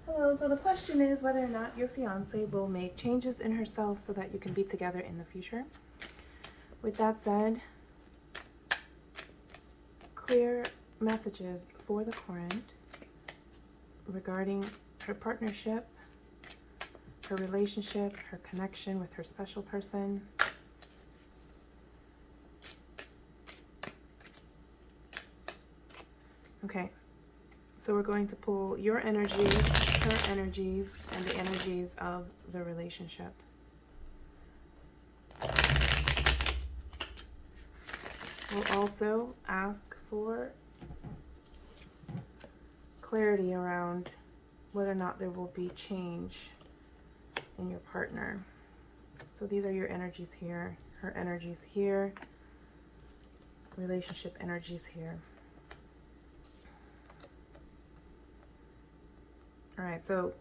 Hello, so the question is whether or not your fiance will make changes in herself so that you can be together in the future. With that said, clear messages for the current regarding her partnership, her relationship, her connection with her special person. Okay, so we're going to pull your energies, her energies, and the energies of the relationship. We'll also ask for clarity around whether or not there will be change in your partner. So these are your energies here, her energies here, relationship energies here. All right, so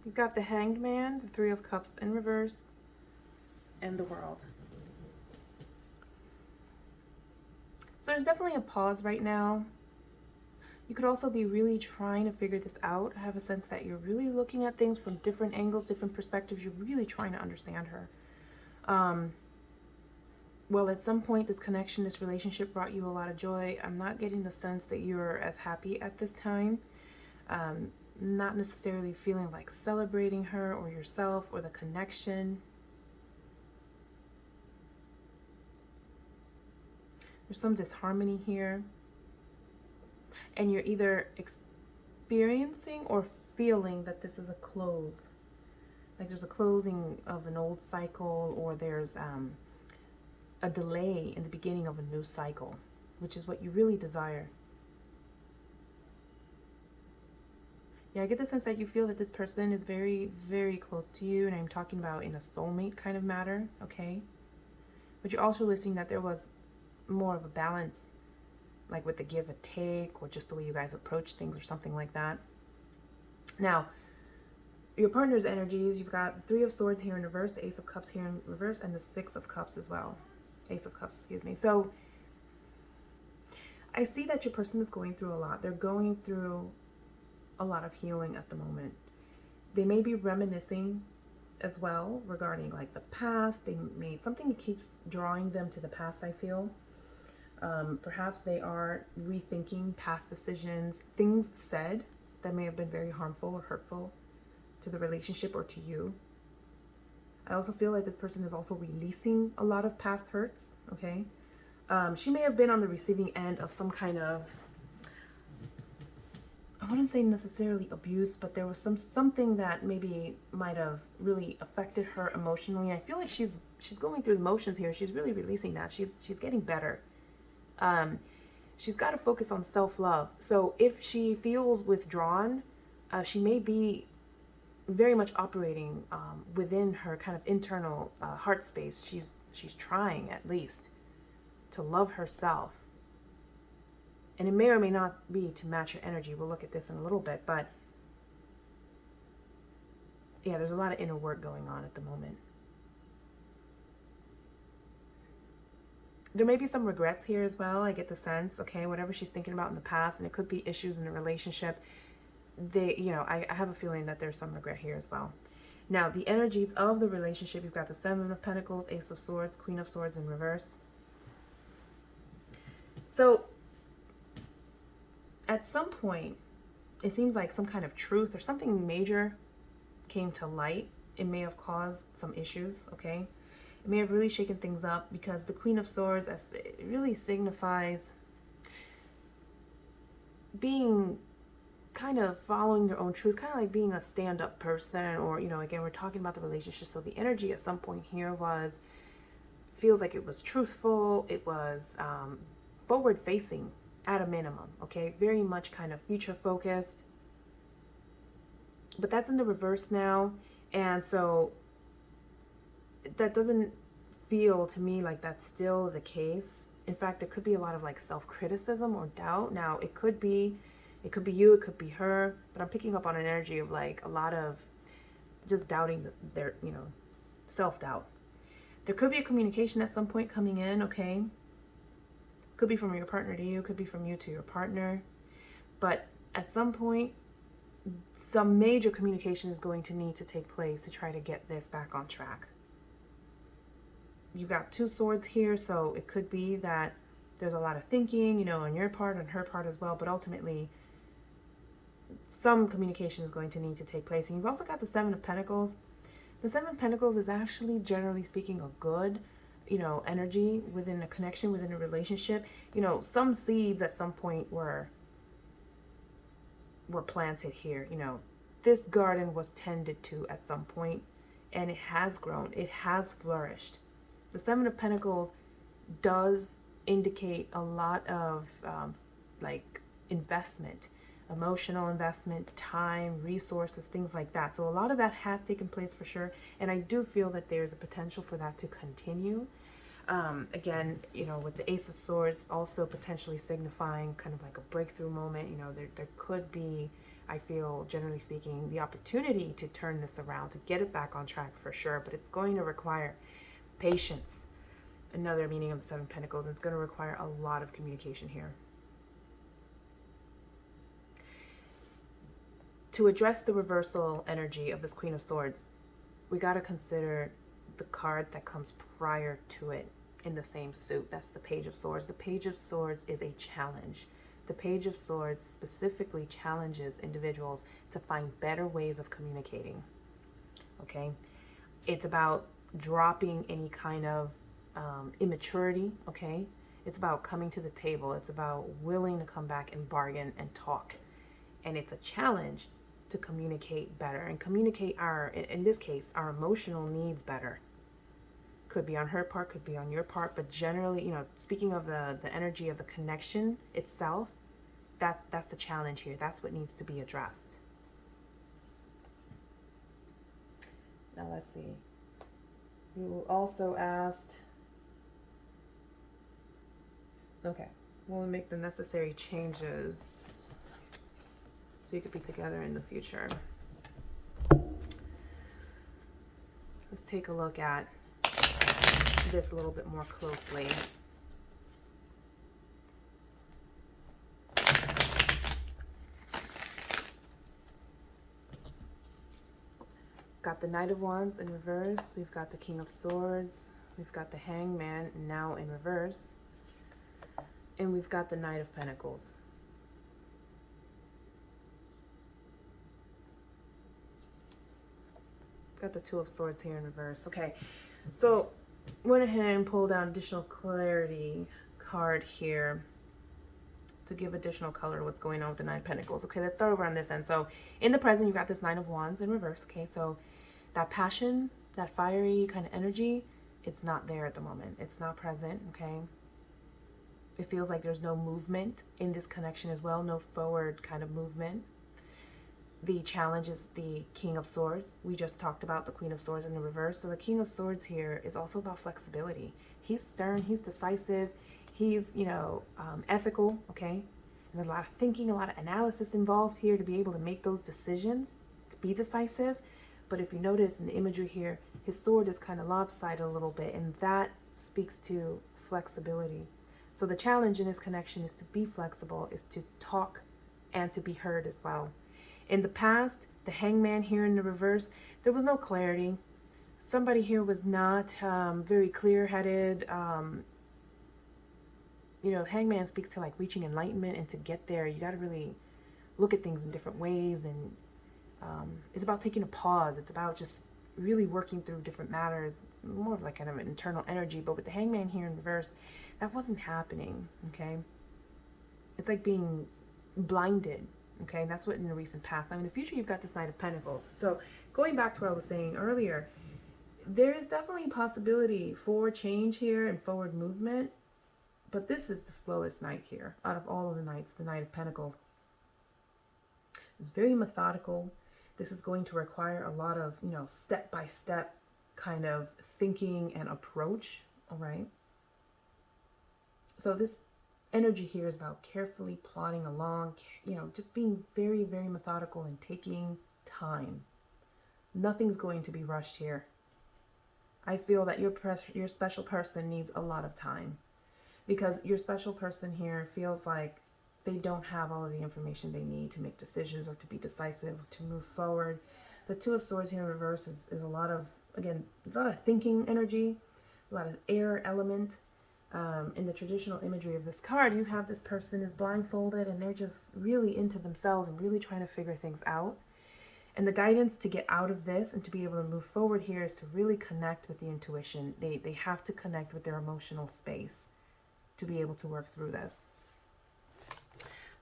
you've got the Hanged Man, the Three of Cups in reverse, and the World. So there's definitely a pause right now. You could also be really trying to figure this out. I have a sense that you're really looking at things from different angles, different perspectives. You're really trying to understand her. Well, at some point, this connection, this relationship brought you a lot of joy. I'm not getting the sense that you're as happy at this time. Not necessarily feeling like celebrating her or yourself or the connection. There's some disharmony here. And you're either experiencing or feeling that this is a close. Like there's a closing of an old cycle, or there's a delay in the beginning of a new cycle, which is what you really desire. Yeah, I get the sense that you feel that this person is very, very close to you, and I'm talking about in a soulmate kind of matter, okay? But you're also listening that there was more of a balance, like with the give and take, or just the way you guys approach things or something like that. Now, your partner's energies, you've got the Three of Swords here in reverse, the Ace of Cups here in reverse, and the Six of Cups as well. Ace of Cups, excuse me. So I see that your person is going through a lot. They're going through a lot of healing at the moment. They may be reminiscing as well regarding like the past. They may, something keeps drawing them to the past, I feel. Perhaps they are rethinking past decisions, things said that may have been very harmful or hurtful to the relationship or to you. I also feel like this person is also releasing a lot of past hurts, okay? She may have been on the receiving end of some kind of, I wouldn't say necessarily abuse, but there was something that maybe might have really affected her emotionally. I feel like she's going through the motions here. She's really releasing that. She's getting better. She's got to focus on self-love. So if she feels withdrawn, she may be very much operating within her kind of internal heart space. She's trying at least to love herself. And it may or may not be to match your energy. We'll look at this in a little bit, but yeah, there's a lot of inner work going on at the moment. There may be some regrets here as well. I get the sense, okay, whatever she's thinking about in the past, and it could be issues in the relationship. I have a feeling that there's some regret here as well. Now, the energies of the relationship, you've got the Seven of Pentacles, Ace of Swords, Queen of Swords in reverse. So at some point, it seems like some kind of truth or something major came to light. It may have caused some issues, okay? It may have really shaken things up, because the Queen of Swords, it really signifies being kind of following your own truth, kind of like being a stand-up person, or, again, we're talking about the relationship. So the energy at some point here feels like it was truthful. It was forward-facing at a minimum, okay? Very much kind of future-focused. But that's in the reverse now. And so that doesn't feel to me like that's still the case. In fact, there could be a lot of like self-criticism or doubt. Now, it could be you, it could be her, but I'm picking up on an energy of like a lot of just doubting their, self-doubt. There could be a communication at some point coming in, okay? Could be from your partner to you, could be from you to your partner. But at some point, some major communication is going to need to take place to try to get this back on track. You've got two swords here, so it could be that there's a lot of thinking, you know, on your part, on her part as well, but ultimately some communication is going to need to take place. And you've also got the Seven of Pentacles. The Seven of Pentacles is actually, generally speaking, a good, you know, energy within a connection, within a relationship. You know, some seeds at some point were planted here. You know, this garden was tended to at some point, and it has grown, it has flourished. The Seven of Pentacles does indicate a lot of like investment, emotional investment, time, resources, things like that. So a lot of that has taken place for sure, and I do feel that there's a potential for that to continue. Again, you know, with the Ace of Swords also potentially signifying kind of like a breakthrough moment. You know, there could be, I feel, generally speaking, the opportunity to turn this around, to get it back on track for sure, but it's going to require patience. Another meaning of the Seven of Pentacles, and it's going to require a lot of communication here. To address the reversal energy of this Queen of Swords, we got to consider the card that comes prior to it in the same suit. That's the Page of Swords. The Page of Swords is a challenge. The Page of Swords specifically challenges individuals to find better ways of communicating. Okay? It's about dropping any kind of immaturity. Okay? It's about coming to the table. It's about willing to come back and bargain and talk. And it's a challenge to communicate better and communicate our, in this case, our emotional needs better. Could be on her part, could be on your part, but generally, you know, speaking of the energy of the connection itself, that's the challenge here. That's what needs to be addressed. Now let's see. You also asked, okay, we'll make the necessary changes so you could be together in the future. Let's take a look at this a little bit more closely. Got the Knight of Wands in reverse. We've got the King of Swords. We've got the Hangman now in reverse. And we've got the Knight of Pentacles. Got the Two of Swords here in reverse. Okay, so went ahead and pulled out additional clarity card here to give additional color to what's going on with the Nine of Pentacles. Okay, let's start over on this end. So in the present, you've got this Nine of Wands in reverse. Okay, so that passion, that fiery kind of energy, it's not there at the moment. It's not present, okay? It feels like there's no movement in this connection as well, no forward kind of movement. The challenge is the King of Swords. We just talked about the Queen of Swords in the reverse. So the King of Swords here is also about flexibility. He's stern, he's decisive, he's, you know, ethical, okay? And there's a lot of thinking, a lot of analysis involved here to be able to make those decisions, to be decisive. But if you notice in the imagery here, his sword is kind of lopsided a little bit, and that speaks to flexibility. So the challenge in this connection is to be flexible, is to talk and to be heard as well. In the past, the Hangman here in the reverse, there was no clarity. Somebody here was not very clear-headed. You know, Hangman speaks to like reaching enlightenment, and to get there, you got to really look at things in different ways. And it's about taking a pause. It's about just really working through different matters. It's more of like kind of an internal energy. But with the Hangman here in reverse, that wasn't happening, okay? It's like being blinded. Okay, that's what in the recent past. Now in the future, you've got this Knight of Pentacles. So going back to what I was saying earlier, there is definitely a possibility for change here and forward movement, but this is the slowest knight here out of all of the knights, the Knight of Pentacles. It's very methodical. This is going to require a lot of, you know, step-by-step kind of thinking and approach, all right? So this energy here is about carefully plodding along, you know, just being very, very methodical and taking time. Nothing's going to be rushed here. I feel that your special person needs a lot of time, because your special person here feels like they don't have all of the information they need to make decisions or to be decisive, to move forward. The Two of Swords here in reverse is a lot of, again, a lot of thinking energy, a lot of air element. In the traditional imagery of this card, you have this person is blindfolded and they're just really into themselves and really trying to figure things out. And the guidance to get out of this and to be able to move forward here is to really connect with the intuition. They have to connect with their emotional space to be able to work through this.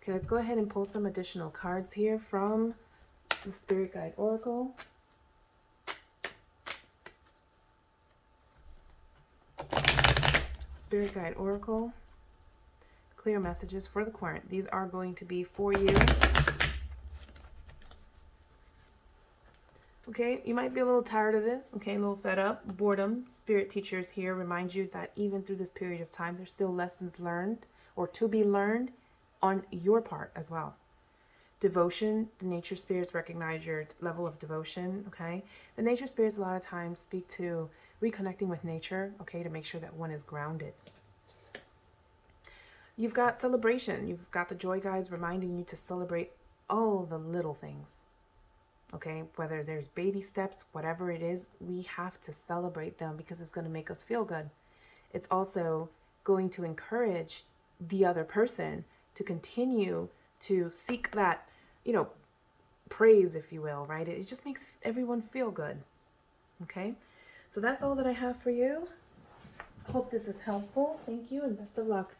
Okay, let's go ahead and pull some additional cards here from the Spirit Guide Oracle. Spirit Guide Oracle. Clear messages for the current. These are going to be for you. Okay, you might be a little tired of this, okay, a little fed up. Boredom. Spirit teachers here remind you that even through this period of time, there's still lessons learned or to be learned on your part as well. Devotion. The nature spirits recognize your level of devotion, okay? The nature spirits a lot of times speak to reconnecting with nature, okay, to make sure that one is grounded. You've got celebration. You've got the joy guides reminding you to celebrate all the little things. Okay, whether there's baby steps, whatever it is, we have to celebrate them because it's going to make us feel good. It's also going to encourage the other person to continue to seek that, praise, if you will, right? It just makes everyone feel good. Okay, so that's all that I have for you. I hope this is helpful. Thank you and best of luck.